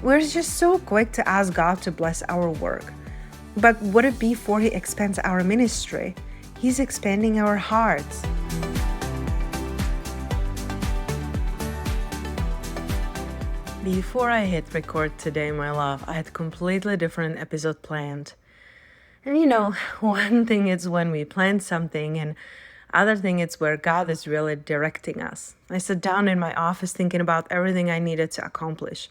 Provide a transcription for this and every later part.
We're just so quick to ask God to bless our work. But would it be before He expands our ministry? He's expanding our hearts. Before I hit record today, my love, I had a completely different episode planned. And one thing is when we plan something, and other thing is where God is really directing us. I sat down in my office thinking about everything I needed to accomplish.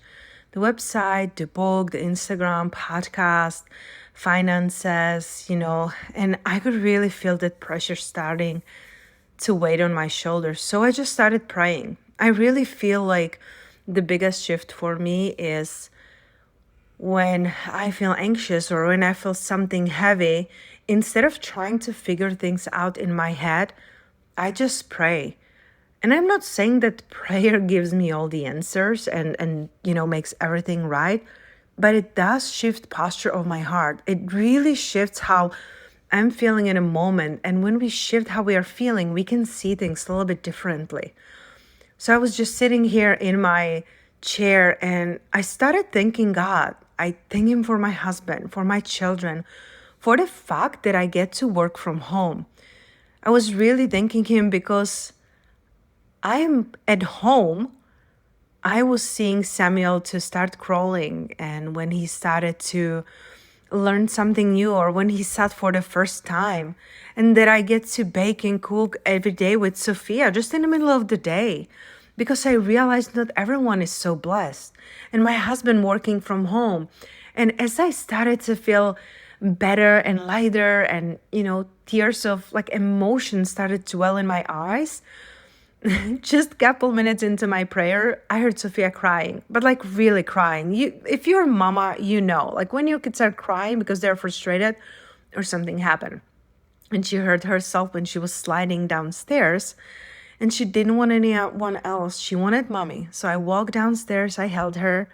The website, the book, the Instagram, podcast, finances, and I could really feel that pressure starting to weigh on my shoulders. So I just started praying. I really feel like the biggest shift for me is when I feel anxious or when I feel something heavy, instead of trying to figure things out in my head, I just pray. And I'm not saying that prayer gives me all the answers and makes everything right, but it does shift posture of my heart. It really shifts how I'm feeling in a moment. And when we shift how we are feeling, we can see things a little bit differently. So I was just sitting here in my chair and I started thanking God. I thank Him for my husband, for my children, for the fact that I get to work from home. I was really thanking Him because I am at home. I was seeing Samuel to start crawling, and when he started to learn something new, or when he sat for the first time, and that I get to bake and cook every day with Sophia just in the middle of the day, because I realized not everyone is so blessed, and my husband working from home. And as I started to feel better and lighter, and tears of like emotion started to well in my eyes, just a couple minutes into my prayer, I heard Sophia crying, but like really crying. If you're a mama, like when your kids are crying because they're frustrated or something happened. And she heard herself when she was sliding downstairs, and she didn't want anyone else. She wanted mommy. So I walked downstairs, I held her,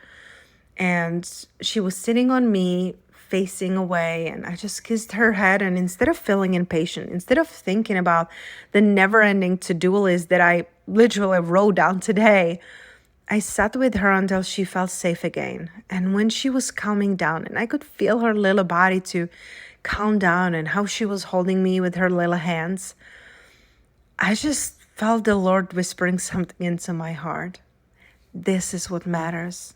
and she was sitting on me, facing away, and I just kissed her head. And instead of feeling impatient, instead of thinking about the never-ending to-do list that I literally wrote down today, I sat with her until she felt safe again. And when she was calming down and I could feel her little body to calm down and how she was holding me with her little hands, I just felt the Lord whispering something into my heart. This is what matters.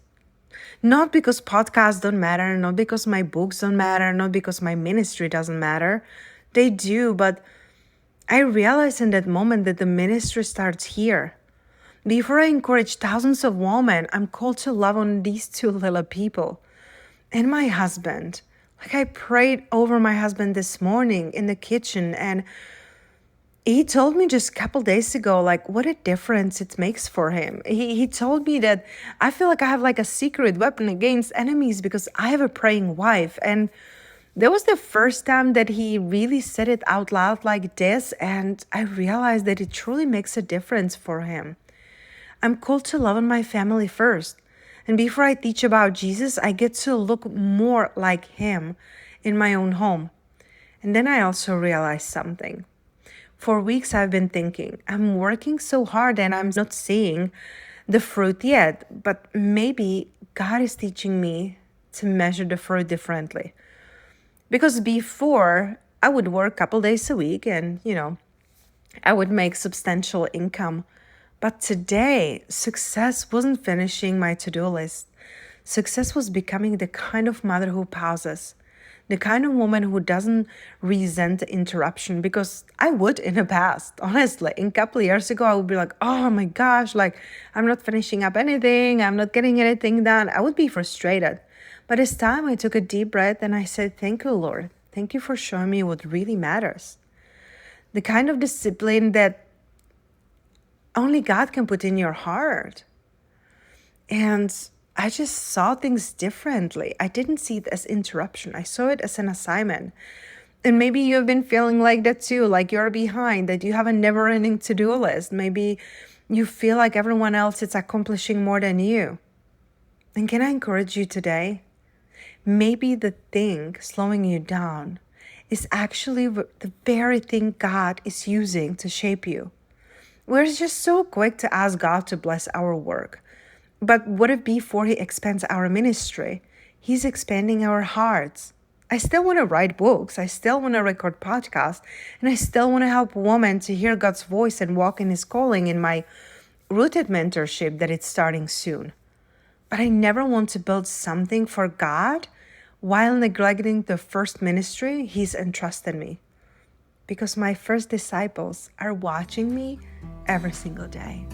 Not because podcasts don't matter, not because my books don't matter, not because my ministry doesn't matter. They do, but I realized in that moment that the ministry starts here. Before I encourage thousands of women, I'm called to love on these two little people. And my husband. Like I prayed over my husband this morning in the kitchen, and he told me just a couple days ago, like what a difference it makes for him. He told me that I feel like I have like a secret weapon against enemies because I have a praying wife. And that was the first time that he really said it out loud like this. And I realized that it truly makes a difference for him. I'm called to love on my family first. And before I teach about Jesus, I get to look more like him in my own home. And then I also realized something. For weeks, I've been thinking, I'm working so hard and I'm not seeing the fruit yet, but maybe God is teaching me to measure the fruit differently. Because before, I would work a couple days a week and, I would make substantial income. But today, success wasn't finishing my to-do list. Success was becoming the kind of mother who pauses, the kind of woman who doesn't resent the interruption, because I would in the past, honestly. A couple of years ago, I would be like, oh my gosh, like I'm not finishing up anything. I'm not getting anything done. I would be frustrated. But this time I took a deep breath and I said, thank you, Lord. Thank you for showing me what really matters. The kind of discipline that only God can put in your heart. And I just saw things differently. I didn't see it as interruption. I saw it as an assignment. And maybe you've been feeling like that too, like you're behind, that you have a never-ending to-do list. Maybe you feel like everyone else is accomplishing more than you. And can I encourage you today? Maybe the thing slowing you down is actually the very thing God is using to shape you. We're just so quick to ask God to bless our work. But what if before he expands our ministry, he's expanding our hearts? I still want to write books. I still want to record podcasts. And I still want to help women to hear God's voice and walk in his calling in my rooted mentorship that it's starting soon. But I never want to build something for God while neglecting the first ministry he's entrusted me. Because my first disciples are watching me every single day.